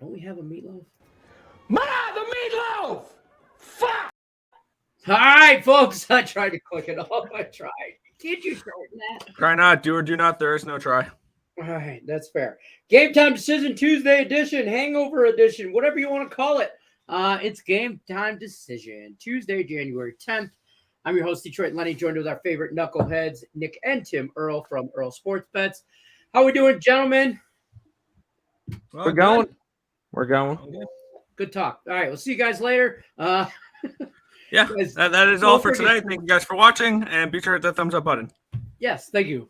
Don't we have a meatloaf? Ma, the meatloaf! Fuck! All right, folks. I tried to click it off. I tried. Can't you shorten that? Try not, do or do not. There is no try. All right, that's fair. Game Time Decision Tuesday edition, Hangover edition, whatever you want to call it. It's Game Time Decision Tuesday, January 10th. I'm your host, Detroit Lenny, joined with our favorite knuckleheads, Nick and Tim Earl from Earl Sports Bets. How we doing, gentlemen? Well, We're going. We're going. Good talk. All right, we'll see you guys later. Yeah, guys, that is all for today. Thank you guys for watching, and be sure to hit that thumbs up button. Yes, thank you.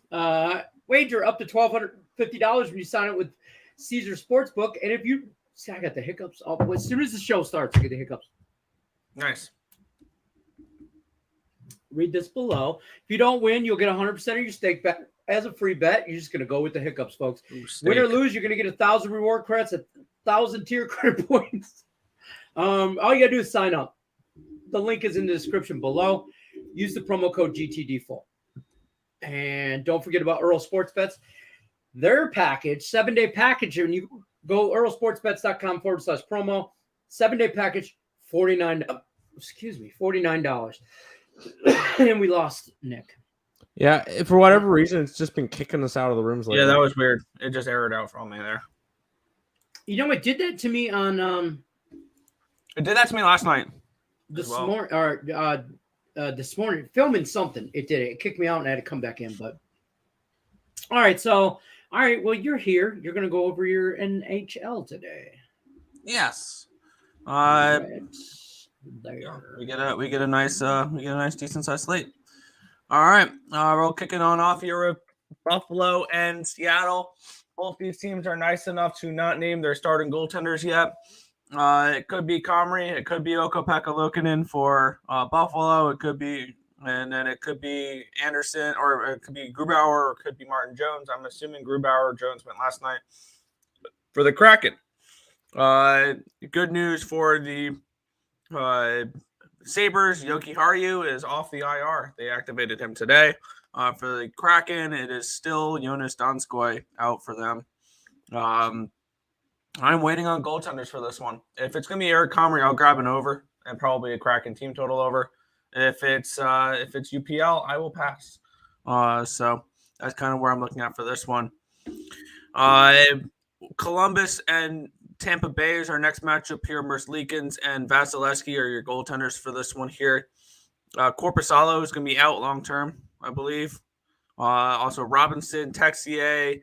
Wager up to $1,250 when you sign up with Caesar Sportsbook. And if you see, I got the hiccups. As soon as the show starts, I get the hiccups. Nice. Read this below. If you don't win, you'll get 100% of your stake back as a free bet. You're just going to go with the hiccups, folks. Win or lose, you're going to get 1,000 reward credits, 1,000 tier credit points. All you got to do is sign up. The link is in the description below. Use the promo code GTD4. And don't forget about Earl Sports Bets. Their package, 7-day package, and you go earlsportsbets.com/promo. 7-day package, $49. And we lost Nick. Yeah, for whatever reason, it's just been kicking us out of the rooms lately. Yeah, that was weird. It just errored out for me there. You know, it did that to me on It did that to me last night. this morning, filming something. It did it. It kicked me out and I had to come back in. But all right, well, you're here. You're gonna go over your NHL today. Yes. There. We get a nice decent sized slate. All right. We'll kick it on off here with Buffalo and Seattle. Both these teams are nice enough to not name their starting goaltenders yet. It could be Comrie, it could be Okko-Pekka-Luukkonen for Buffalo, it could be Anderson, or it could be Grubauer, or it could be Martin Jones. I'm assuming Grubauer or Jones went last night for the Kraken. Good news for the Sabres. Yoki Haru is off the IR. They activated him today. For the Kraken, it is still Jonas Donskoy out for them. I'm waiting on goaltenders for this one. If it's going to be Eric Comrie, I'll grab an over and probably a Kraken team total over. If it's UPL, I will pass. So that's kind of where I'm looking at for this one. Columbus and Tampa Bay is our next matchup here. Merzlikins and Vasilevsky are your goaltenders for this one here. Korpisalo is going to be out long term, I believe. Also Robinson, Texier,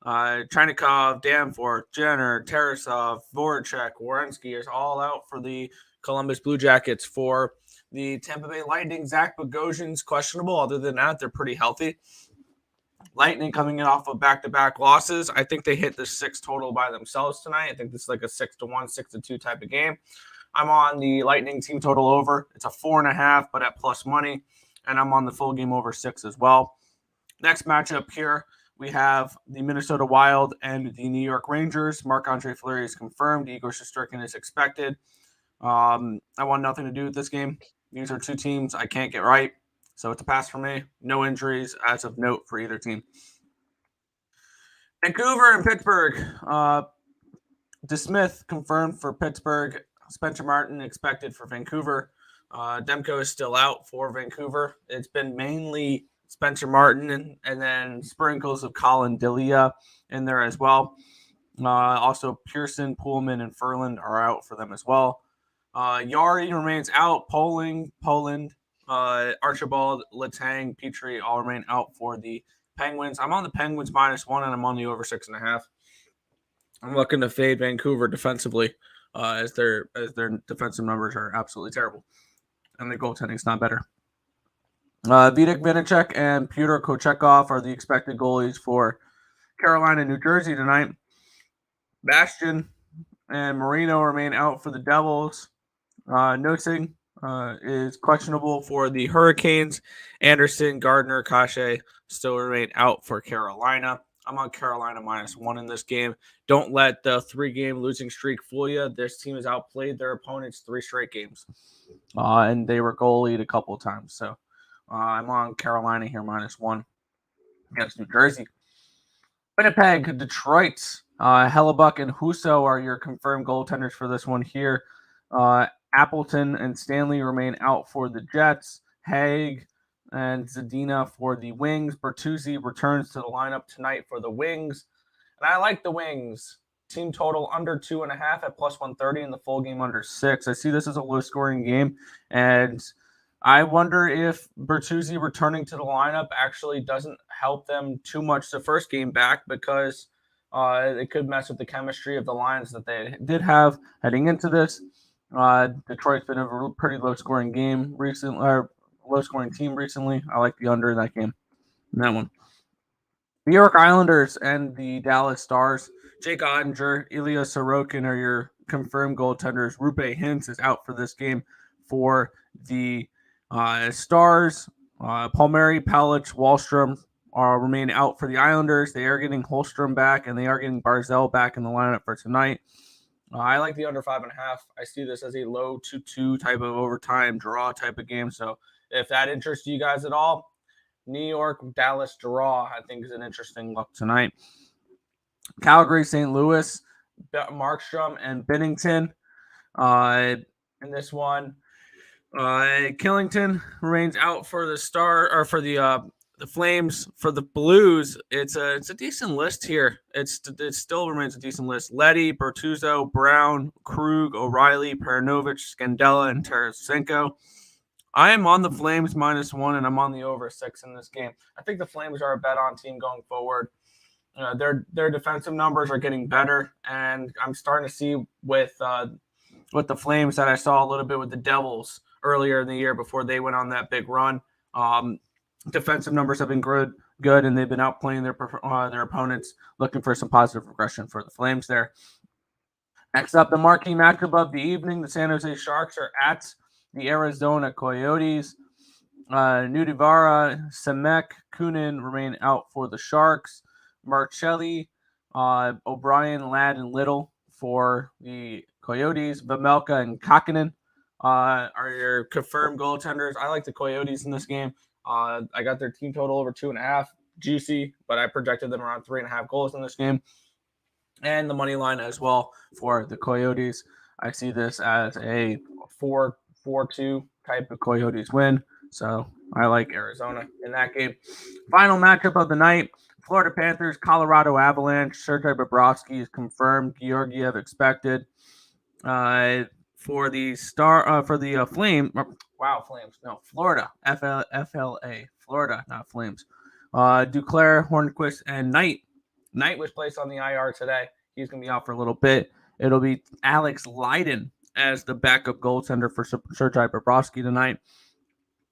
Chainikov, Danforth, Jenner, Tarasov, Voracek, Werenski is all out for the Columbus Blue Jackets. For the Tampa Bay Lightning, Zach Bogosian's questionable. Other than that, they're pretty healthy. Lightning coming in off of back-to-back losses. I think they hit the 6 total by themselves tonight. I think this is like a 6-1, 6-2 type of game. I'm on the Lightning team total over. It's a 4.5, but at plus money. And I'm on the full game over 6 as well. Next matchup here, we have the Minnesota Wild and the New York Rangers. Marc-Andre Fleury is confirmed. Igor Shesterkin is expected. I want nothing to do with this game. These are two teams I can't get right. So it's a pass for me. No injuries as of note for either team. Vancouver and Pittsburgh. DeSmith confirmed for Pittsburgh. Spencer Martin expected for Vancouver. Demko is still out for Vancouver. It's been mainly Spencer Martin and then sprinkles of Colin Delia in there as well. Also, Pearson, Pullman, and Ferland are out for them as well. Yari remains out. Poland, Archibald, Letang, Petrie all remain out for the Penguins. I'm on the Penguins -1, and I'm on the over 6.5. I'm looking to fade Vancouver defensively, as their defensive numbers are absolutely terrible, and the goaltending's not better. Vitek Vanacek and Pyotr Kochekov are the expected goalies for Carolina, New Jersey tonight. Bastian and Marino remain out for the Devils. Noting is questionable for the Hurricanes. Anderson, Gardner, Kashe still remain out for Carolina. I'm on Carolina -1 in this game. Don't let the 3-game losing streak fool you. This team has outplayed their opponents 3 straight games. And they were goalied a couple of times. So I'm on Carolina here -1 against New Jersey. Winnipeg, Detroit. Hellebuck and Husso are your confirmed goaltenders for this one here. Appleton and Stanley remain out for the Jets. Haig and Zadina for the Wings. Bertuzzi returns to the lineup tonight for the Wings. And I like the Wings. Team total under 2.5 at plus 130 and the full game under 6. I see this as a low-scoring game, and I wonder if Bertuzzi returning to the lineup actually doesn't help them too much the first game back, because it could mess with the chemistry of the lines that they did have heading into this. Detroit's been a pretty low-scoring game recently, or low-scoring team recently. I like the under in that game. In that one. The New York Islanders and the Dallas Stars. Jake Ottinger, Ilya Sorokin are your confirmed goaltenders. Rupe Hintz is out for this game for the Stars. Palmieri, Palich, Wahlstrom remain out for the Islanders. They are getting Holstrom back, and they are getting Barzell back in the lineup for tonight. I like the under 5.5. I see this as a low 2-2 type of overtime draw type of game. So if that interests you guys at all, New York, Dallas draw, I think, is an interesting look tonight. Calgary, St. Louis, Markstrom and Binnington. In this one, Killington remains out for the the Flames. For the Blues, it's a decent list here. It still remains a decent list. Leddy, Bertuzzo, Brown, Krug, O'Reilly, Paranovich, Scandella, and Tarasenko. I am on the Flames -1, and I'm on the over 6 in this game. I think the Flames are a bet-on team going forward. Their defensive numbers are getting better, and I'm starting to see with the Flames that I saw a little bit with the Devils earlier in the year before they went on that big run. Defensive numbers have been good, and they've been outplaying their opponents, looking for some positive regression for the Flames there. Next up, the marquee matchup of the evening, the San Jose Sharks are at the Arizona Coyotes. Nudivara, Semek, Kunin remain out for the Sharks. Marcelli, O'Brien, Ladd, and Little for the Coyotes. Vamelka and Kakinen are your confirmed goaltenders. I like the Coyotes in this game. I got their team total over 2.5. Juicy, but I projected them around 3.5 goals in this game. And the money line as well for the Coyotes. I see this as a 4-2 type of Coyotes win. So I like Arizona in that game. Final matchup of the night, Florida Panthers, Colorado Avalanche. Sergei Bobrovsky is confirmed. Georgiev expected. For the Flames. Wow, Flames. No, Florida. FLA. Florida, not Flames. Duclair, Hornquist, and Knight. Knight was placed on the IR today. He's going to be out for a little bit. It'll be Alex Lydon as the backup goaltender for Sergei Bobrovsky tonight.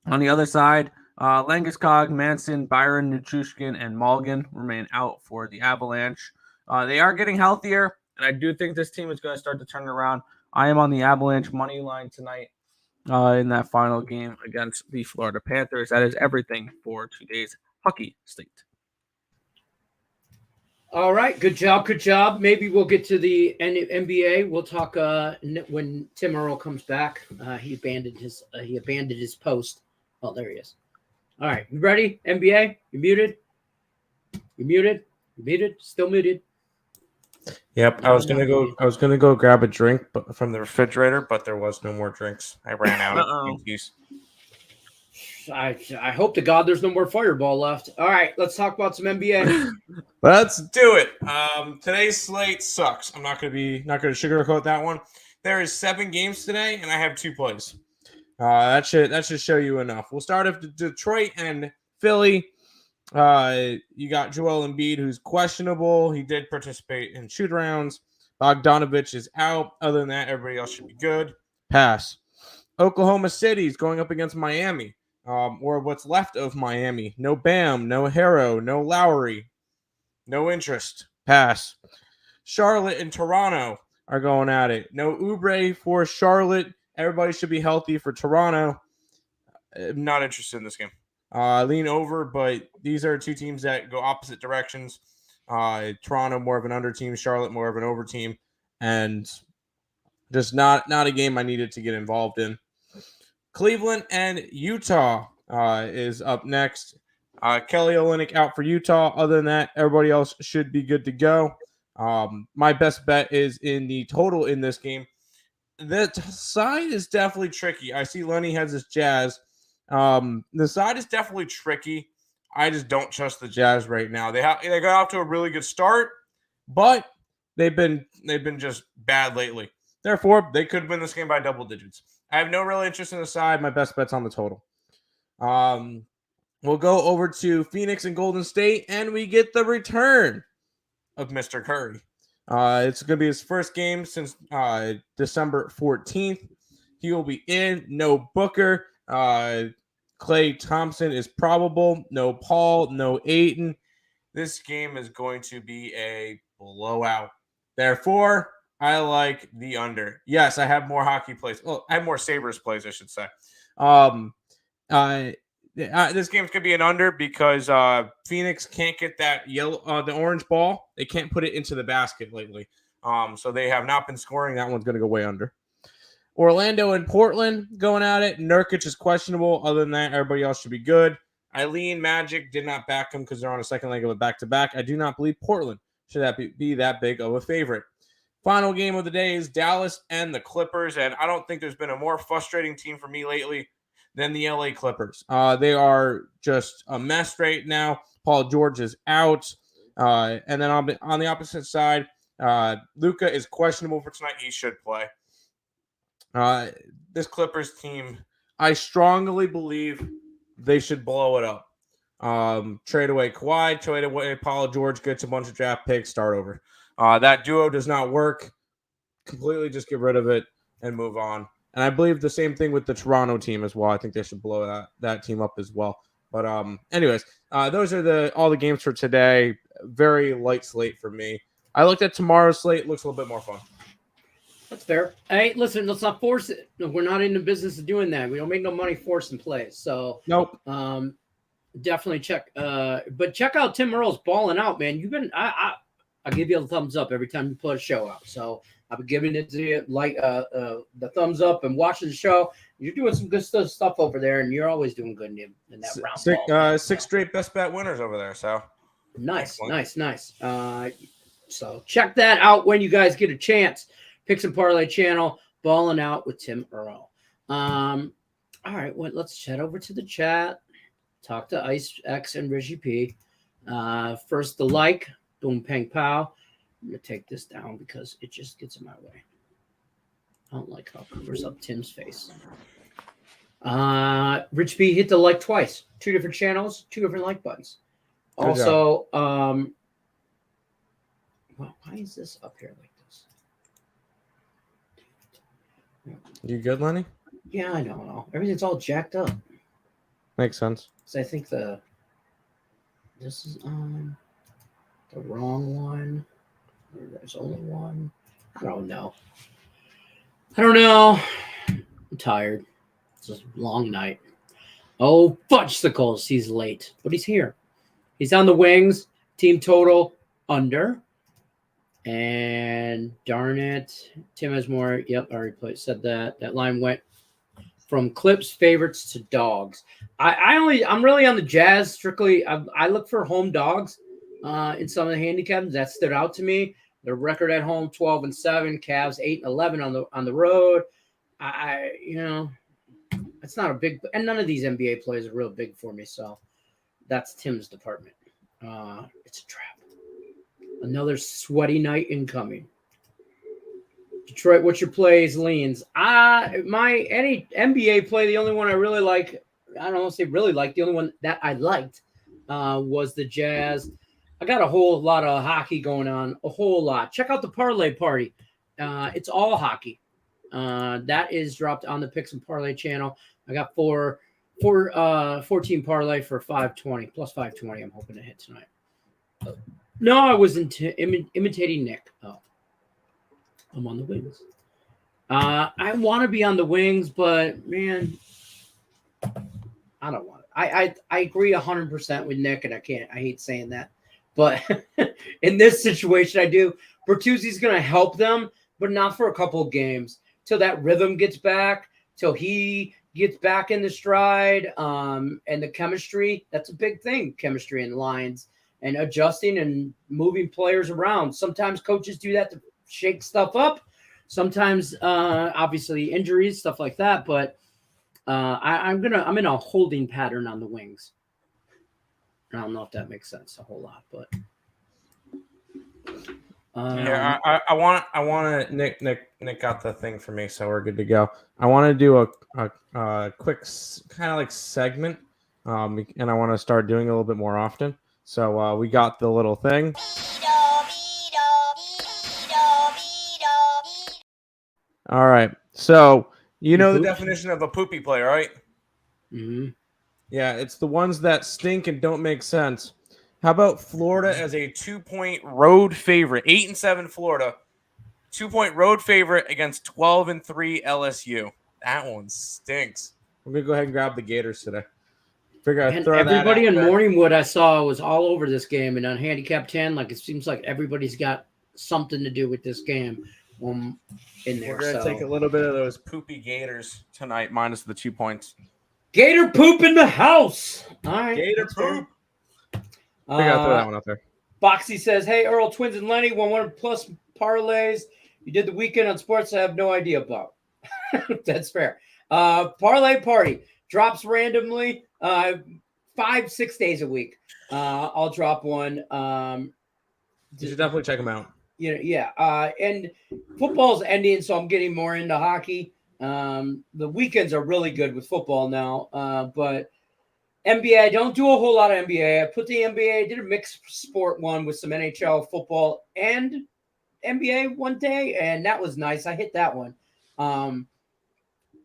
On the other side, Landeskog, Manson, Byron, Nichushkin, and Malgin remain out for the Avalanche. They are getting healthier, and I do think this team is going to start to turn around. I am on the Avalanche money line tonight in that final game against the Florida Panthers. That is everything for today's hockey slate. All right, good job, good job. Maybe we'll get to the NBA. We'll talk when Tim Earl comes back. He abandoned his post. Oh, there he is. All right, you ready? NBA, you muted? You muted? You muted? Still muted? Yep, I was gonna go grab a drink from the refrigerator, but there was no more drinks. I ran out of juice. I hope to God there's no more Fireball left. All right, let's talk about some NBA. Let's do it. Today's slate sucks. I'm not gonna sugarcoat that one. There is 7 games today, and I have 2 plays. That should show you enough. We'll start with Detroit and Philly. You got Joel Embiid, who's questionable. He did participate in shoot rounds. Bogdanovich is out. Other than that, everybody else should be good. Pass. Oklahoma City's going up against Miami, or what's left of Miami. No Bam, no Harrow, no Lowry. No interest. Pass. Charlotte and Toronto are going at it. No Oubre for Charlotte. Everybody should be healthy for Toronto. I'm not interested in this game. Lean over, but these are 2 teams that go opposite directions. Toronto more of an under team, Charlotte more of an over team, and just not a game I needed to get involved in. Cleveland and Utah is up next. Kelly Olynyk out for Utah. Other than that, everybody else should be good to go. My best bet is in the total in this game. The side is definitely tricky. I see Lenny has this Jazz. The side is definitely tricky. I just don't trust the Jazz right now. They got off to a really good start, but they've been just bad lately. Therefore, they could win this game by double digits. I have no real interest in the side. My best bet's on the total. We'll go over to Phoenix and Golden State, and we get the return of Mr. Curry. It's going to be his first game since December 14th. He will be in. No Booker. Klay Thompson is probable. No Paul. No Ayton. This game is going to be a blowout. Therefore, I like the under. Yes, I have more hockey plays. Well, I have more Sabres plays, I should say. This game's going to be an under because Phoenix can't get that the orange ball. They can't put it into the basket lately. So they have not been scoring. That one's going to go way under. Orlando and Portland going at it. Nurkic is questionable. Other than that, everybody else should be good. Eileen Magic did not back them because they're on a second leg of a back-to-back. I do not believe Portland should be that big of a favorite. Final game of the day is Dallas and the Clippers, and I don't think there's been a more frustrating team for me lately than the LA Clippers. They are just a mess right now. Paul George is out. And then on the opposite side, Luka is questionable for tonight. He should play. This Clippers team, I strongly believe they should blow it up. Trade away Kawhi, trade away Paul George, gets a bunch of draft picks, start over. That duo does not work. Completely just get rid of it and move on. And I believe the same thing with the Toronto team as well. I think they should blow that team up as well. But anyways, those are all the games for today. Very light slate for me. I looked at tomorrow's slate. Looks a little bit more fun. That's fair. Hey, listen, let's not force it. We're not in the business of doing that. We don't make no money forcing plays. So nope. Definitely check. But check out Tim Earle's balling out, man. You've been I'll give you a thumbs up every time you put a show out. So I've been giving it to you like the thumbs up and watching the show. You're doing some good stuff over there, and you're always doing good in that round. Six straight best bet winners over there. So nice. So check that out when you guys get a chance. Picks and Parlay channel, balling out with Tim Earle. All right, well, let's head over to the chat. Talk to Ice X and Reggie P. First, the like. Boom, pang, pow. I'm going to take this down because it just gets in my way. I don't like how it covers up Tim's face. Rich B hit the like twice. 2 different channels, 2 different like buttons. Good also, well, why is this up here like this? You good, Lenny? Yeah, I don't know. Everything's all jacked up. Makes sense. So I think this is on the wrong one. There's only one. I don't know. I'm tired. It's a long night. Oh, fudgesicles. He's late, but he's here. He's on the wings. Team total under. And darn it, Tim has more. Yep, I already said that. That line went from Clips favorites to dogs. I'm really on the Jazz strictly. I look for home dogs in some of the handicaps that stood out to me. Their record at home 12-7, Cavs 8-11 on the road. It's not a big, and none of these NBA players are real big for me. So that's Tim's department. It's a trap. Another sweaty night incoming. Detroit, what's your plays, leans? Any NBA play, the only one I really like, I don't want to say really like, the only one that I liked was the Jazz. I got a whole lot of hockey going on, a whole lot. Check out the Parlay Party. It's all hockey. That is dropped on the Picks and Parlay channel. I got 14 parlay for 520, plus 520 I'm hoping to hit tonight. No, I was imitating Nick. Oh, I'm on the wings. I want to be on the wings, but man, I don't want it. I agree 100% with Nick, and I hate saying that. But in this situation, I do. Bertuzzi's going to help them, but not for a couple of games. Till that rhythm gets back, till he gets back in the stride, and the chemistry. That's a big thing, chemistry and lines. and adjusting and moving players around. Sometimes coaches do that to shake stuff up. Sometimes, obviously, injuries, stuff like that. But I'm in a holding pattern on the Wings. I don't know if that makes sense a whole lot, but I want to. Nick got the thing for me, so we're good to go. I want to do a quick kind of like segment, and I want to start doing it a little bit more often. So we got the little thing. All right. So you know the definition of a poopy play, right? Mm-hmm. Yeah, it's the ones that stink and don't make sense. How about Florida as a 2-point road favorite? 8-7 Florida, 2-point road favorite against 12-3 LSU. That one stinks. We're gonna go ahead and grab the Gators today. Everybody in Morningwood I saw was all over this game, and on Handicap 10, like it seems like everybody's got something to do with this game in there. We're gonna take a little bit of those poopy Gators tonight, minus the 2 points. Gator poop in the house. All right, Gator poop. I gotta throw that one out there. Boxy says, "Hey, Earl, Twins and Lenny, 100 plus parlays. You did the weekend on sports. I have no idea about." That's fair. Parlay party drops randomly 5-6 days a week. I'll drop one. You should definitely check them out. And football's ending, so I'm getting more into hockey. The weekends are really good with football now, but NBA, I don't do a whole lot of NBA. I put the NBA, I did a mixed sport one with some NHL football and NBA one day, and that was nice. I hit that one.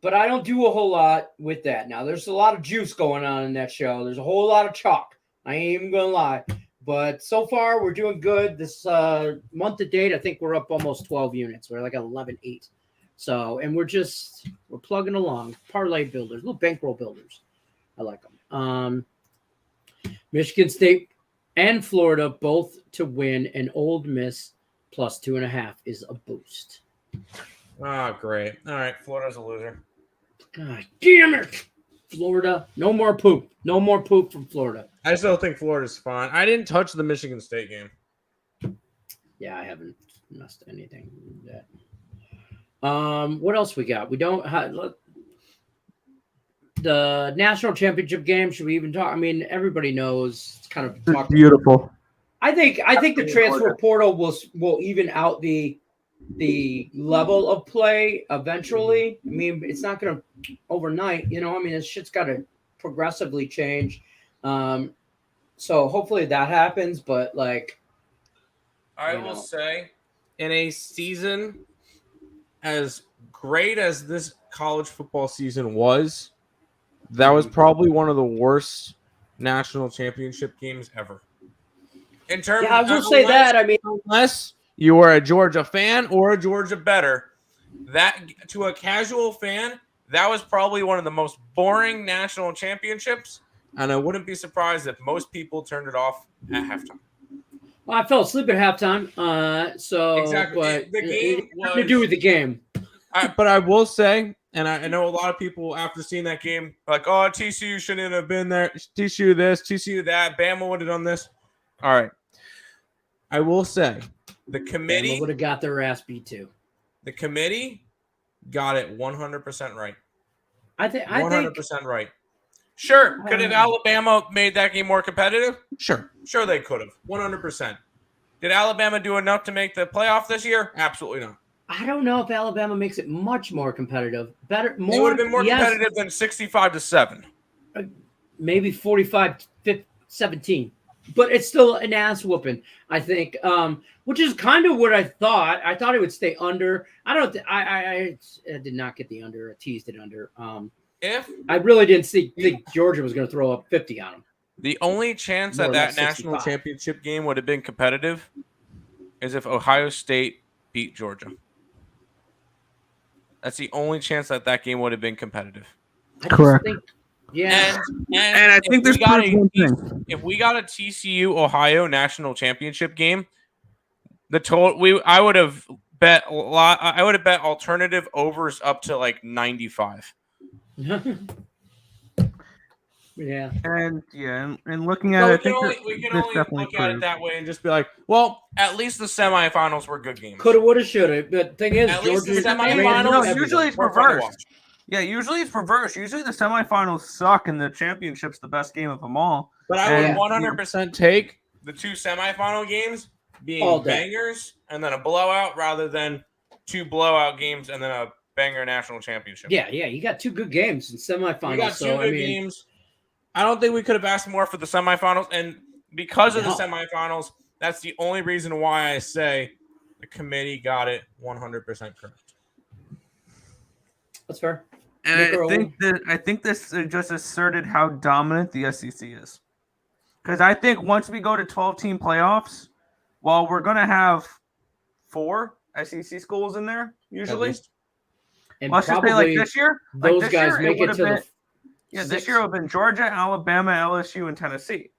But I don't do a whole lot with that. Now, there's a lot of juice going on in that show. There's a whole lot of chalk. I ain't even going to lie. But so far, we're doing good. This month to date, I think we're up almost 12 units. We're like 11.8. So, and we're plugging along. Parlay builders, little bankroll builders. I like them. Michigan State and Florida both to win, and Ole Miss plus 2.5 is a boost. Oh, great. All right, Florida's a loser. God damn it. Florida, no more poop. No more poop from Florida. I still think Florida's fine. I didn't touch the Michigan State game. Yeah, I haven't messed anything with that. What else we got? We don't look, the national championship game. Should we even talk? I mean, everybody knows it's kind of beautiful. I think the transfer portal will even out the level of play eventually. I mean, it's not going to overnight, I mean, this shit's got to progressively change. So hopefully that happens, but like, I will say, in a season as great as this college football season was, that was probably one of the worst national championship games ever. In terms, I will say that. I mean, unless you are a Georgia fan or a Georgia bettor, that to a casual fan, that was probably one of the most boring national championships. And I wouldn't be surprised if most people turned it off at halftime. Well, I fell asleep at halftime. So exactly, but the game was nothing to do with the game. But I will say, and I know a lot of people after seeing that game, like, oh, TCU shouldn't have been there. TCU this, TCU that. Bama would have done this. All right. I will say, the committee would have got their ass beat too. The committee got it 100% right. I think 100% right. Sure. Could have Alabama made that game more competitive? Sure they could have. 100%. Did Alabama do enough to make the playoff this year? Absolutely not. I don't know if Alabama makes it much more competitive. It would have been more competitive than 65-7. Maybe 45-17. But it's still an ass whooping, I think, which is kind of what I thought. I thought it would stay under. I did not get the under. I teased it under. I really didn't think Georgia was going to throw up 50 on them. The only chance that national championship game would have been competitive is if Ohio State beat Georgia. That's the only chance that game would have been competitive. Correct. Yeah, and I think there's one thing. If we got a TCU Ohio national championship game, I would have bet a lot. I would have bet alternative overs up to like 95. Yeah. And looking at it, I think we can this only definitely look at it proves. that way and just be like, well, at least the semifinals were good games. Coulda, woulda, shoulda. But the thing is, At least the Georgia semifinals- No, everything. usually it's We're fun to reversed. watch. Yeah, usually it's reversed. Usually the semifinals suck and the championship's the best game of them all. But I would Yeah. 100% take the two semifinal games being All day. bangers and then a blowout rather than two blowout games and then a banger national championship. Yeah, you got two good games in semifinals. We got two so, good I mean, games. I don't think we could have asked more for the semifinals. And because of the No. semifinals, that's the only reason why I say the committee got it 100% correct. that's fair. And Nick or I think this just asserted how dominant the SEC is. Because I think once we go to 12-team playoffs, while we're going to have 4 SEC schools in there, usually. And Let's just say like this year. those this guys year, make it would've to been, the this six. year it would have been Georgia, Alabama, LSU, and Tennessee.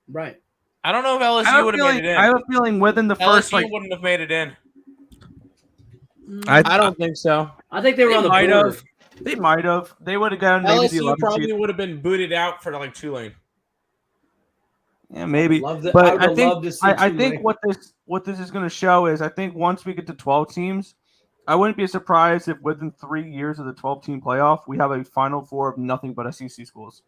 Right. I don't know if LSU would have made it in. I have a feeling within the first LSU wouldn't have made it in. I I don't think so. I think they were They on the might border. have. They might have. They would have gotten maybe the LSU 11th probably seed. would have been booted out for like Tulane. Yeah, maybe. I But I would think love to see I Tulane. think what this is going to show is I think once we get to 12 teams, I wouldn't be surprised if within 3 years of the 12-team playoff, we have a Final Four of nothing but SEC schools.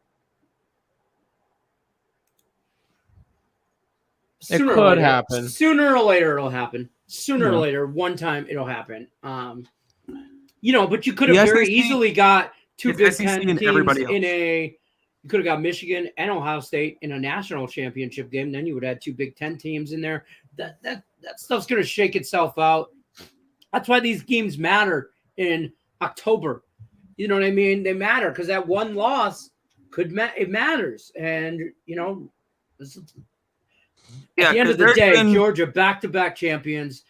Sooner or could later. happen. Sooner or later, it'll happen. Sooner or Yeah. later, one time it'll happen. But you could The have very SEC easily got two it's Big SEC Ten and teams everybody in else. a. You could have got Michigan and Ohio State in a national championship game. Then you would have had two Big Ten teams in there. That stuff's going to shake itself out. That's why these games matter in October. You know what I mean? They matter because that one loss it matters, and this is- at the end of the day, Georgia back-to-back champions.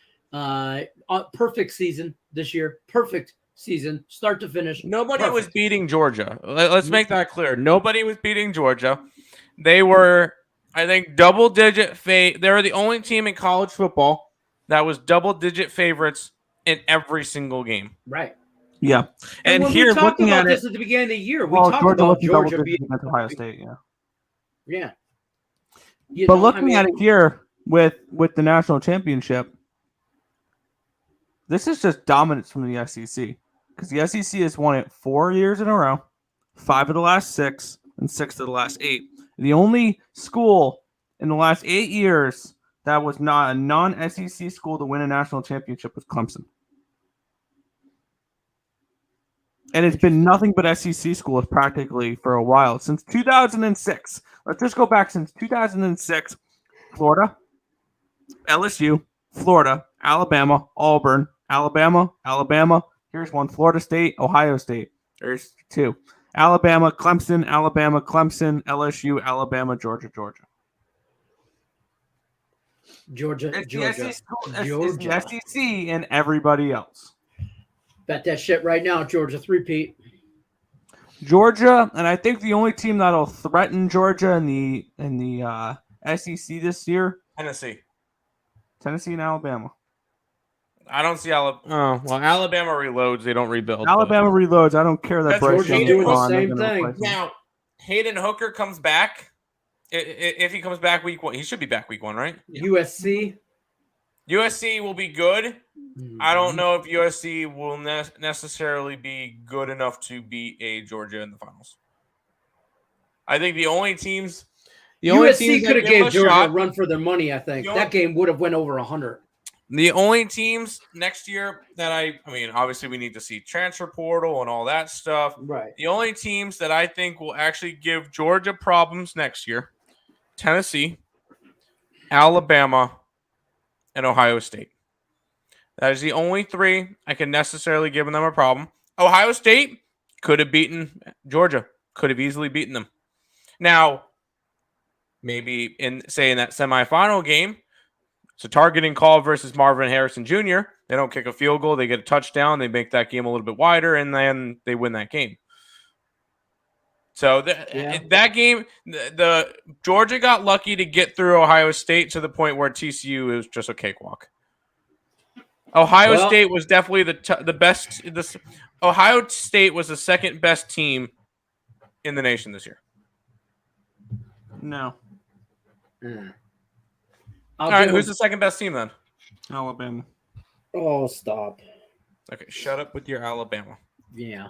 Perfect season this year. Perfect season, start to finish. Nobody Perfect. was beating Georgia. Let's make that clear. Nobody was beating Georgia. They were, I think, double-digit They were the only team in college football that was double-digit favorites in every single game. Right. Yeah. And when we here, talked looking about at this it, at the beginning of the year, we well, talked Georgia about looked double Georgia being digits against Ohio State, yeah. Yeah. But looking at it here with the national championship, this is just dominance from the SEC because the SEC has won it 4 years in a row, 5 of the last 6, and 6 of the last 8. The only school in the last 8 years that was not a non-SEC school to win a national championship was Clemson. And it's been nothing but SEC schools practically for a while, since 2006. Let's just go back since 2006. Florida, LSU, Florida, Alabama, Auburn, Alabama. Here's one. Florida State, Ohio State. There's 2. Alabama, Clemson, LSU, Alabama, Georgia. Georgia. It's the SEC and everybody else. Bet that shit right now, Georgia 3-peat. Georgia, and I think the only team that'll threaten Georgia in the SEC this year, Tennessee and Alabama. I don't see Alabama. Oh, well, Alabama reloads. They don't rebuild. Alabama reloads. I don't care that That's Bryce Georgia Young is doing the gone. They're same gonna thing. replace him. Now, Hayden Hooker comes back. If he comes back week 1, he should be back week 1, right? USC. USC will be good. I don't know if USC will necessarily be good enough to beat a Georgia in the finals. I think the only teams. USC could have gave Georgia a shot, run for their money, I think. That game would have went over 100. The only teams next year that I mean, obviously we need to see transfer portal and all that stuff. Right. The only teams that I think will actually give Georgia problems next year, Tennessee, Alabama, and Ohio State. That is the only 3 I can necessarily give them a problem. Ohio State could have beaten Georgia, could have easily beaten them. Now, maybe in that semifinal game, it's a targeting call versus Marvin Harrison Jr. They don't kick a field goal. They get a touchdown. They make that game a little bit wider, and then they win that game. So that game, the Georgia got lucky to get through Ohio State to the point where TCU is just a cakewalk. Ohio State was definitely the best. Ohio State was the second best team in the nation this year. No. All right, who's the second best team then? Alabama. Oh, stop. Okay, shut up with your Alabama. Yeah.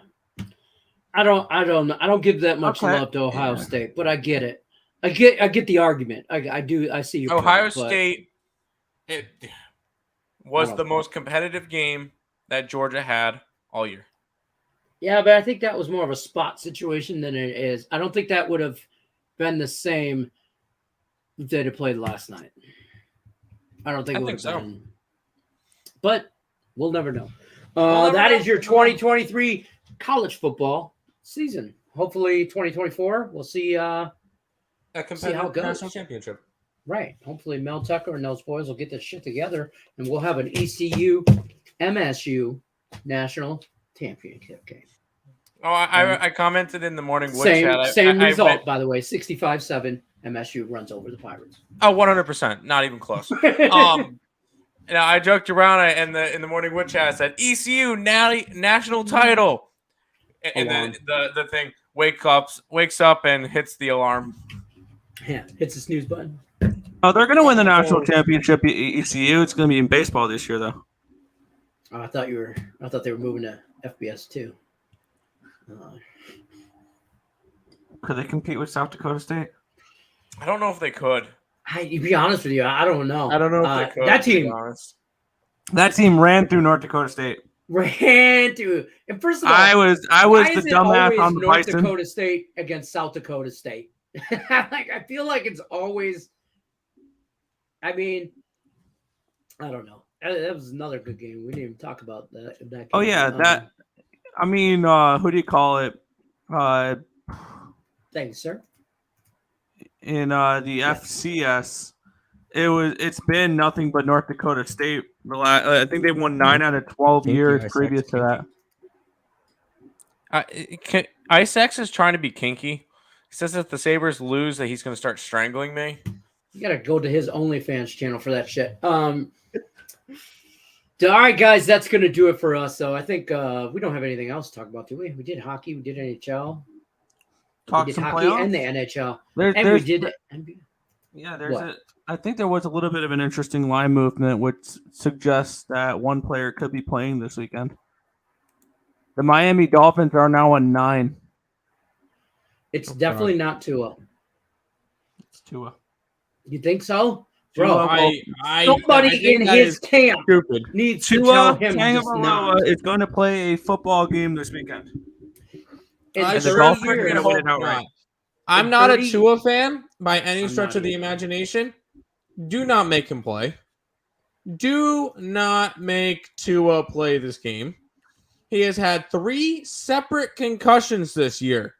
I don't give that much Okay. love to Ohio State, but I get it. I get the argument. I do. I see your Ohio point, but State. It was the most competitive game that Georgia had all year. Yeah, but I think that was more of a spot situation than it is. I don't think that would have been the same if they'd have played last night. I don't think it would have been. But we'll never know. That is your 2023 college football season. Hopefully 2024, we'll see A competitive national championship. Right. Hopefully Mel Tucker and those boys will get this shit together, and we'll have an ECU MSU national championship game. Oh, I commented in the morning. Same result, by the way. 65-7. MSU runs over the Pirates. Oh, 100%. Not even close. I joked around in the morning wood chat. I said ECU national title, and then the thing wakes up and hits the alarm. Yeah, hits the snooze button. Oh, they're going to win the national championship. ECU. It's going to be in baseball this year, though. I thought they were moving to FBS too. Could they compete with South Dakota State? I don't know if they could. To be honest with you, I don't know. I don't know if they could. That team ran through North Dakota State. Ran through. And first of all, I was the dumbass on the North Bison. Dakota State against South Dakota State. I feel like it's always. I mean, I don't know. That was another good game. We didn't even talk about that game. Oh yeah, I mean, who do you call it? Thanks, sir. In the FCS, it's been nothing but North Dakota State. I think they won 9 out of 12 years previous to that. Ice-X is trying to be kinky. He says if the Sabres lose, that he's going to start strangling me. You got to go to his OnlyFans channel for that shit. All right, guys, that's going to do it for us. So I think we don't have anything else to talk about, do we? We did hockey. We did NHL. We did hockey playoffs? and the NHL. We did NBA. Yeah, I think there was a little bit of an interesting line movement, which suggests that one player could be playing this weekend. The Miami Dolphins are now on 9. It's definitely not Tua. It's Tua. You think so? Bro, somebody in his camp needs to tell him is going to play a football game this weekend. And the Dolphins are going to win it outright. I'm not a Tua fan by any stretch of the imagination. Do not make him play. Do not make Tua play this game. He has had 3 separate concussions this year.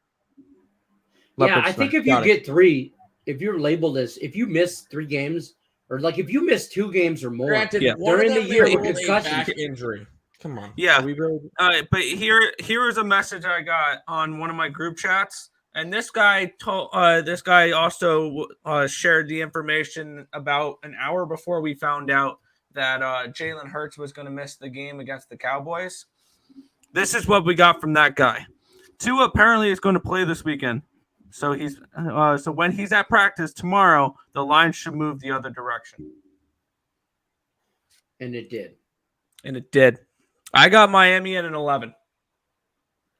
Yeah, I think if you get 3, if you're labeled as, if you miss 3 games, or like if you miss 2 games or more during the year with concussions. Injury. Come on. Yeah. But here is a message I got on one of my group chats. And this guy also shared the information about an hour before we found out that Jalen Hurts was going to miss the game against the Cowboys. This is what we got from that guy. Tua apparently is going to play this weekend. So so when he's at practice tomorrow, the line should move the other direction. And it did. I got Miami at an 11.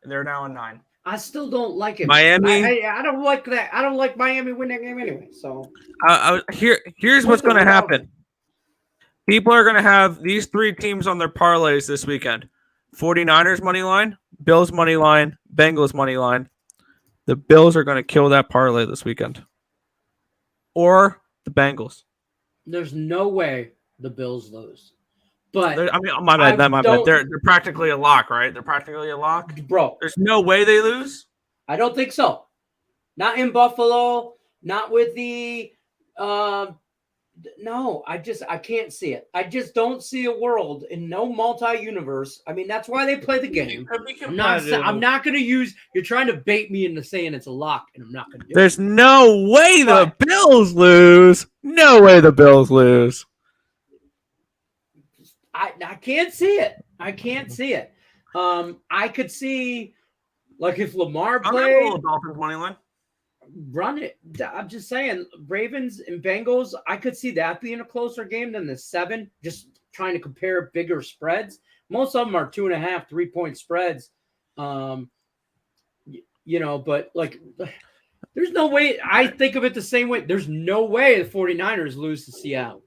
And they're now at 9. I still don't like it. Miami. I don't like that. I don't like Miami winning that game anyway. So here's what's going to happen. People are going to have these 3 teams on their parlays this weekend. 49ers money line, Bills money line, Bengals money line. The Bills are going to kill that parlay this weekend. Or the Bengals. There's no way the Bills lose. But my bad. They're practically a lock, right? They're practically a lock. Bro. There's no way they lose? I don't think so. Not in Buffalo, not with the no, I can't see it. I just don't see a world in no multi-universe. I mean, that's why they play the game. I'm not going to use. You're trying to bait me into saying it's a lock, and I'm not going to do it. There's no way the Bills lose. No way the Bills lose. I can't see it. I can't see it. I could see, like, if Lamar played. Dolphins money line. run it. I'm just saying, Ravens and Bengals, I could see that being a closer game than the 7, just trying to compare bigger spreads. Most of them are 2.5, 3-point spreads. But like, there's no way. I think of it the same way. There's no way the 49ers lose to Seattle.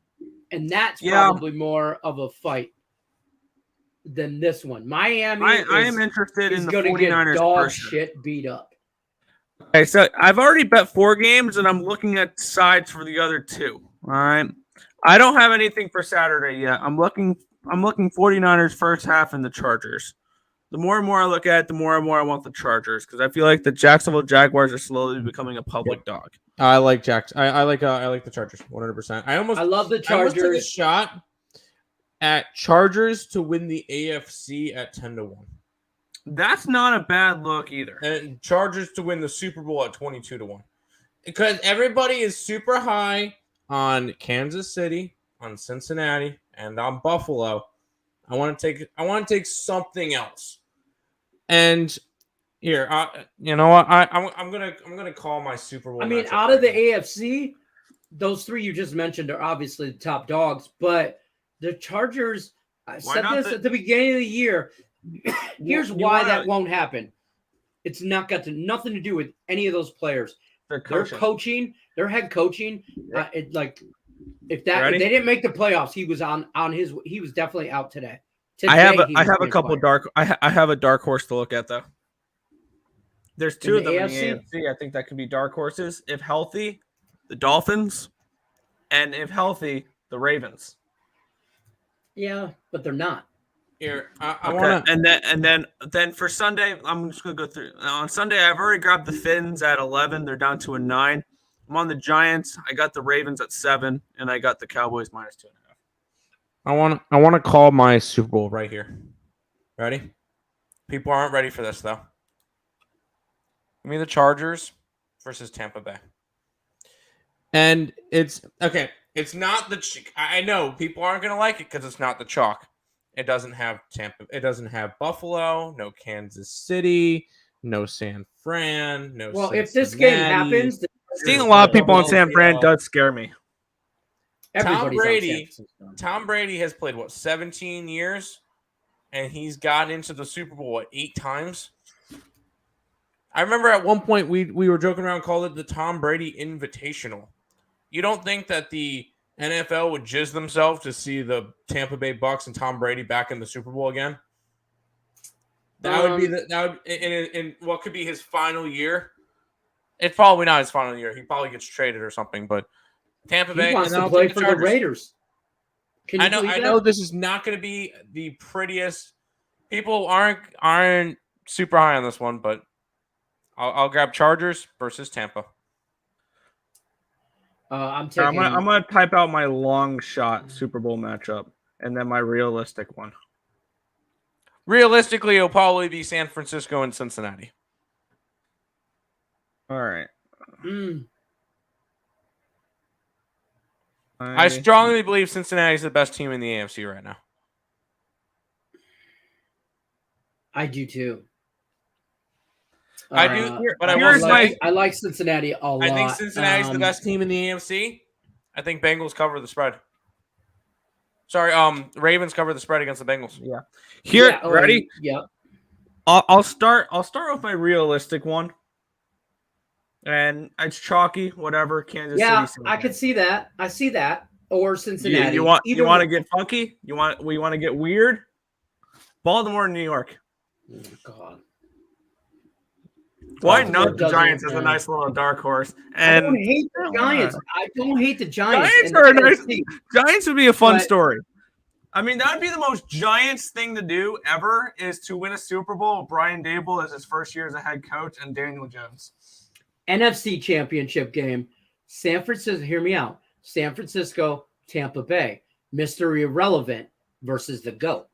And that's probably more of a fight than this one. Miami I am interested in the going to 49ers get dog person. shit beat up. Okay, so I've already bet 4 games, and I'm looking at sides for the other 2. All right, I don't have anything for Saturday yet. I'm looking 49ers first half and the Chargers. The more and more I look at it, the more and more I want the Chargers because I feel like the Jacksonville Jaguars are slowly becoming a public dog. I like I like the Chargers 100%. I love the I Chargers. almost took a shot at Chargers to win the AFC at 10-1. That's not a bad look either. And Chargers to win the Super Bowl at 22-1. Because everybody is super high on Kansas City, on Cincinnati, and on Buffalo. I want to take something else. And here, you know what? I'm gonna call my Super Bowl. I mean, out of the AFC, those 3 you just mentioned are obviously the top dogs, but the Chargers. I said this at the beginning of the year. Here's why that won't happen. It's nothing to do with any of those players. Their coaching, their head coaching. If they didn't make the playoffs, he was he was definitely out today. I have a couple dark. I have a dark horse to look at though. There's 2 of them in the AFC. I think that could be dark horses. If healthy, the Dolphins, and if healthy, the Ravens. Yeah, but they're not. Here, and then for Sunday, I'm just gonna go through. On Sunday, I've already grabbed the Finns at 11. They're down to a 9. I'm on the Giants. I got the Ravens at 7, and I got the Cowboys -2.5. I want to call my Super Bowl right here. Ready? People aren't ready for this though. Give me the Chargers versus Tampa Bay. And it's okay. It's not I know people aren't going to like it because it's not the chalk. It doesn't have Tampa. It doesn't have Buffalo. No Kansas City. No San Fran. No. Well, Cincinnati. if this game happens, seeing a lot of people on San Fran does scare me. Tom Brady has played 17 years, and he's got into the Super Bowl 8 times. I remember at one point we were joking around, called it the Tom Brady Invitational. You don't think that the NFL would jizz themselves to see the Tampa Bay Bucks and Tom Brady back in the Super Bowl again? That would be in what could be his final year. It's probably not his final year. He probably gets traded or something. But Tampa Bay wants to play for the Raiders. I know this is not going to be the prettiest. People aren't super high on this one, but I'll grab Chargers versus Tampa. I'm gonna type out my long shot Super Bowl matchup and then my realistic one. Realistically, it'll probably be San Francisco and Cincinnati. All right. I strongly believe Cincinnati is the best team in the AFC right now. I do too. I do, but I like Cincinnati a lot. I think Cincinnati's the best team in the AFC. I think Bengals cover the spread. Sorry, Ravens cover the spread against the Bengals. Yeah. Ready? Yeah. I'll start with my realistic one. And it's chalky, whatever. Kansas City. Yeah, I could see that. I see that. Or Cincinnati. You want to get funky? We want to get weird? Baltimore, New York. Oh, God. Why not the Giants as a nice little dark horse? And I don't hate the Giants. I don't hate the Giants. Giants would be a fun story. I mean, that would be the most Giants thing to do ever, is to win a Super Bowl with Brian Daboll as his first year as a head coach and Daniel Jones. NFC Championship game. San Francisco, hear me out. San Francisco, Tampa Bay. Mr. Irrelevant versus the GOAT.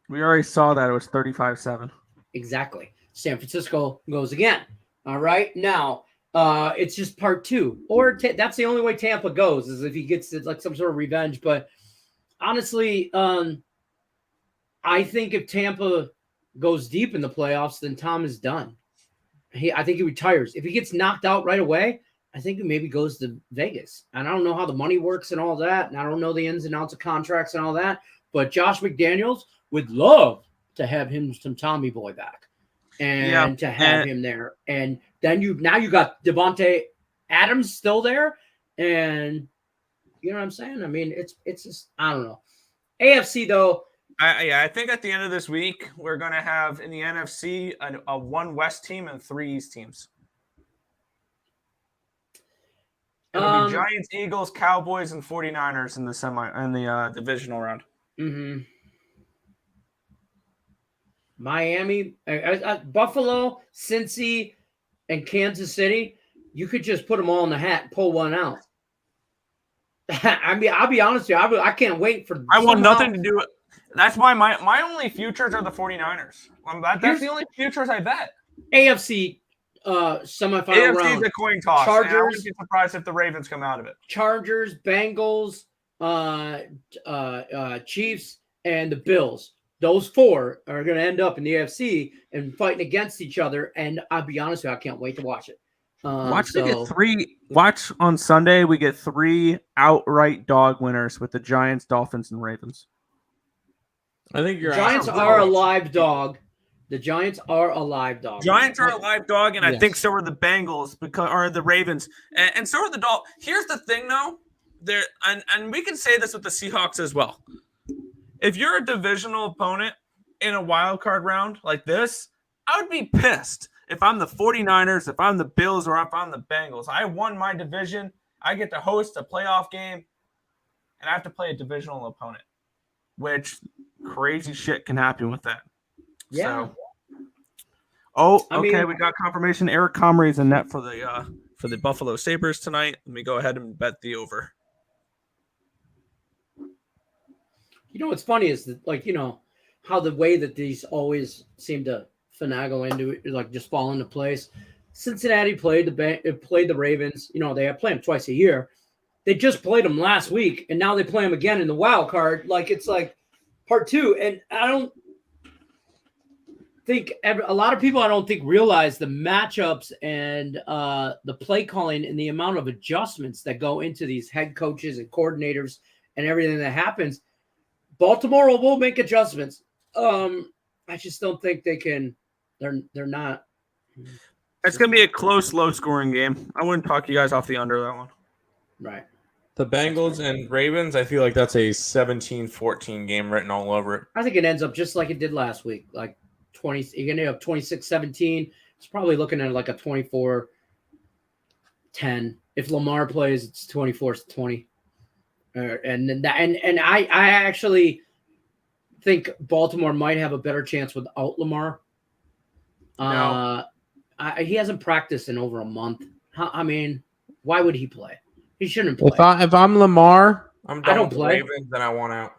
We already saw that. It was 35-7. Exactly. San Francisco goes again. All right. Now, it's just part 2. Or that's the only way Tampa goes, is if he gets like some sort of revenge. But honestly, I think if Tampa goes deep in the playoffs, then Tom is done. I think he retires. If he gets knocked out right away, I think he maybe goes to Vegas. And I don't know how the money works and all that, and I don't know the ins and outs of contracts and all that. But Josh McDaniels would love to have him some Tommy Boy back, and to have him there. And then you got Devontae Adams still there, and you know what I'm saying? I mean, it's just, I don't know. AFC though. I think at the end of this week we're gonna have in the NFC a 1 West team and 3 East teams. It'll be Giants, Eagles, Cowboys, and 49ers in the divisional round. Mm-hmm. Miami, Buffalo, Cincy, and Kansas City. You could just put them all in the hat and pull one out. I mean, I'll be honest with you. I can't wait for. I want nothing to do with. That's why my only futures are the 49ers. That's the only futures I bet. AFC semifinal AFC round. is a coin toss. Chargers. I wouldn't be surprised if the Ravens come out of it. Chargers, Bengals, Chiefs, and the Bills. Those 4 are going to end up in the AFC and fighting against each other. And I'll be honest with you, I can't wait to watch it. Watch on Sunday. We get 3 outright dog winners with the Giants, Dolphins, and Ravens. I think you're. Giants are a live dog. The Giants are a live dog. Giants are a live dog, and Yes. I think so are the Bengals or the Ravens, and so are the Dolphins. Here's the thing, though, and we can say this with the Seahawks as well. If you're a divisional opponent in a wild card round like this, I would be pissed if I'm the 49ers, if I'm the Bills, or if I'm the Bengals. I won my division. I get to host a playoff game, and I have to play a divisional opponent, which crazy shit can happen with that. Yeah. We got confirmation. Eric Comrie is in net for the Buffalo Sabres tonight. Let me go ahead and bet the over. You know what's funny is that, like, you know, how the way that these always seem to finagle into it, like just fall into place. Cincinnati played the Ravens. You know, they play them twice a year. They just played them last week, and now they play them again in the wild card. Like, it's like part 2. And I don't think a lot of people, I don't think, realize the matchups and the play calling and the amount of adjustments that go into these head coaches and coordinators and everything that happens. Baltimore will make adjustments. I just don't think they can. They're not. It's going to be a close, low-scoring game. I wouldn't talk you guys off the under that one. Right. The Bengals and Ravens, I feel like that's a 17-14 game written all over it. I think it ends up just like it did last week, like 20. You're going to have 26-17. It's probably looking at like a 24-10. If Lamar plays, it's 24-20. And I actually think Baltimore might have a better chance without Lamar. No. He hasn't practiced in over a month. I mean, why would he play? He shouldn't play. If I'm Lamar, I'm done I don't with play. the Ravens, then I want out.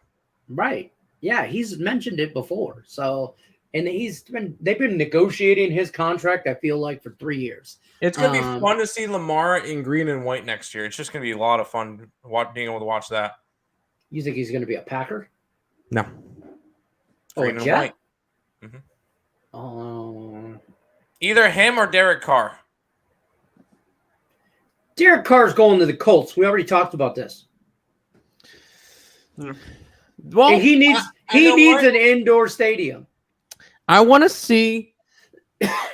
Right. Yeah, he's mentioned it before. So, and they've been negotiating his contract, I feel like, for 3 years. It's going to be fun to see Lamar in green and white next year. It's just going to be a lot of fun being able to watch that. You think he's going to be a Packer? No. Green and Jet? white. Mm-hmm. Oh. Either him or Derek Carr. Derek Carr's going to the Colts. We already talked about this. Well, and he needs an indoor stadium. I want to see.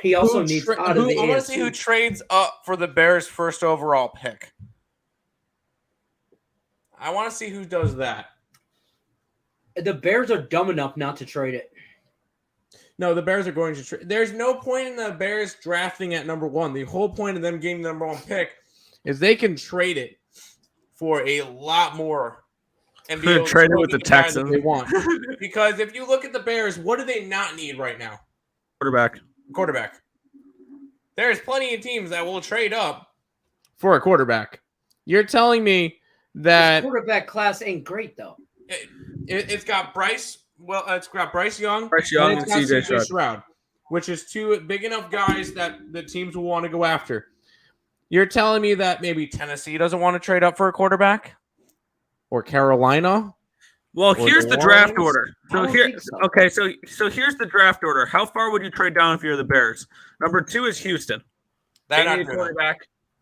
He also needs out of the AFC. I want to see who trades up for the Bears' first overall pick. I want to see who does that. The Bears are dumb enough not to trade it. No, the Bears are going to trade. There's no point in the Bears drafting at number 1. The whole point of them getting the number 1 pick is they can trade it for a lot more. And be able to trade it with the Texans they want. Because if you look at the Bears, what do they not need right now? Quarterback. There's plenty of teams that will trade up for a quarterback. You're telling me that the quarterback class ain't great though. It's got Bryce. Well, it's got Bryce Young, and CJ Stroud, which is 2 big enough guys that the teams will want to go after. You're telling me that maybe Tennessee doesn't want to trade up for a quarterback, or Carolina, Well, Or here's the the draft Warriors? order. I So don't here, think so. okay, so here's the draft order. How far would you trade down if you're the Bears? Number 2 is Houston. They're They not need a doing it. quarterback.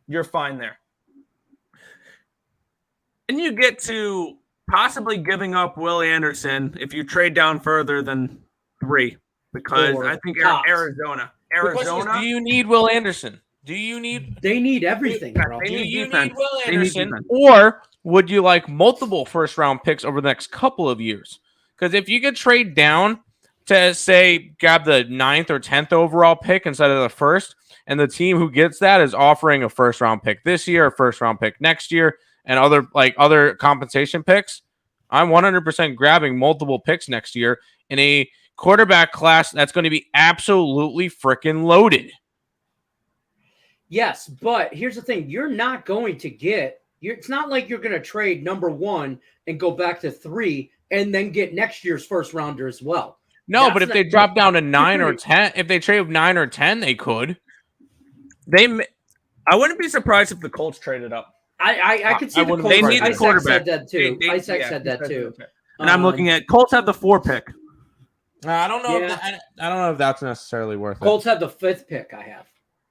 You're fine there. And you get to possibly giving up Will Anderson if you trade down further than 3, because Or I think tops. Arizona. The question is, do you need Will Anderson? Do you need They need everything, bro. They do need you defense. need Will They need Anderson, defense. or would you like multiple first round picks over the next couple of years? Because if you could trade down to say grab the 9th or 10th overall pick instead of the first, and the team who gets that is offering a first round pick this year, a first round pick next year, and other compensation picks, I'm 100% grabbing multiple picks next year in a quarterback class that's going to be absolutely freaking loaded. Yes, but here's the thing: you're not going to get. It's not like you're going to trade number 1 and go back to 3 and then get next year's first rounder as well. No, That's but if not- they drop down to 9 or pretty- 10, if they trade 9 or 10, they could. I wouldn't be surprised if the Colts traded up. I could see I the wouldn't Colts. be They need a surprised. Isaac quarterback. said that too. Isaac yeah, said that too. And I'm looking at Colts have the 4 pick. I don't know. Yeah. I don't know if that's necessarily worth it. Colts have the 5th pick. I have.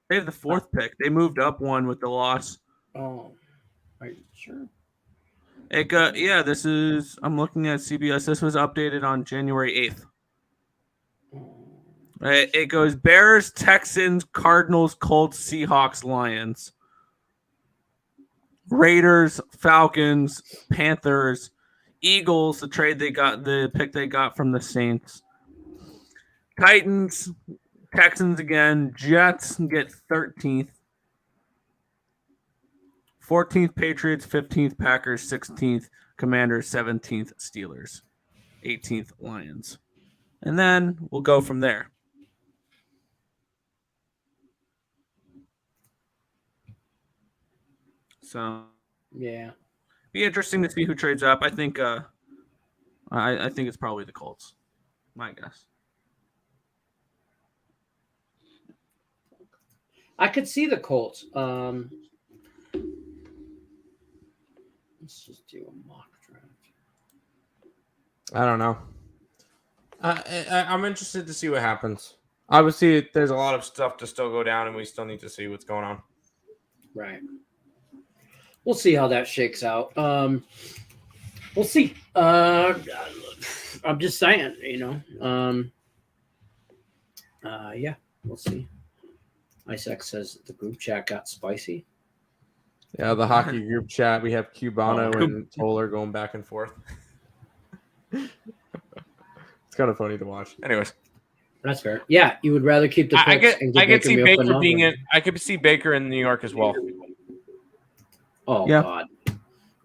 They have the 4th pick. They moved up 1 with the loss. Oh, are you sure? This is, I'm looking at CBS. This was updated on January 8th. It goes Bears, Texans, Cardinals, Colts, Seahawks, Lions, Raiders, Falcons, Panthers, Eagles, the pick they got from the Saints, Titans, Texans again, Jets get 13th, 14th Patriots, 15th Packers, 16th Commanders, 17th Steelers, 18th Lions. And then we'll go from there. So Yeah. be interesting to see who trades up. I think I think it's probably the Colts. My guess. I could see the Colts. Let's just do a mock draft. I don't know. I'm interested to see what happens. Obviously, there's a lot of stuff to still go down, and we still need to see what's going on. Right. We'll see how that shakes out. We'll see. I'm just saying, yeah, we'll see. Isaac says the group chat got spicy. Yeah, the hockey group chat. We have Cubano Oh, and Toller going back and forth. It's kind of funny to watch. Anyways, That's fair. Yeah, you would rather keep the I picks could and get see me up Baker another. being in. I could see Baker in New York as well. Oh Yeah. God.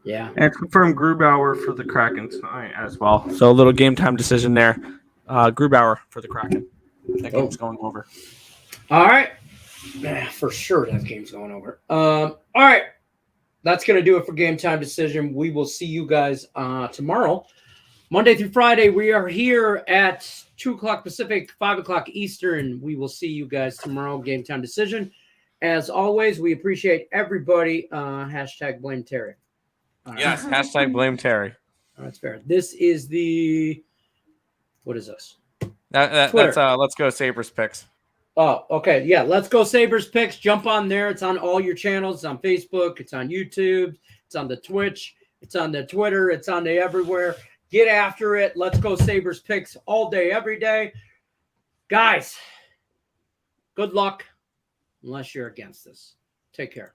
Yeah. And it's confirmed Grubauer for the Kraken tonight as well. So a little game time decision there. Grubauer for the Kraken. That game's going over. All right. Yeah, for sure that game's going over. All right. That's going to do it for Game Time Decision. We will see you guys tomorrow. Monday through Friday, we are here at 2 o'clock Pacific, 5 o'clock Eastern. We will see you guys tomorrow, Game Time Decision. As always, we appreciate everybody. Hashtag blame Terry. All right. Yes. Hashtag blame Terry. That's fair. This is what is this? That's Twitter. let's go Sabres picks. Oh, okay. Yeah, let's go Sabres picks. Jump on there. It's on all your channels. It's on Facebook. It's on YouTube. It's on the Twitch. It's on the Twitter. It's on the everywhere. Get after it. Let's go Sabres picks all day, every day. Guys, good luck unless you're against this. Take care.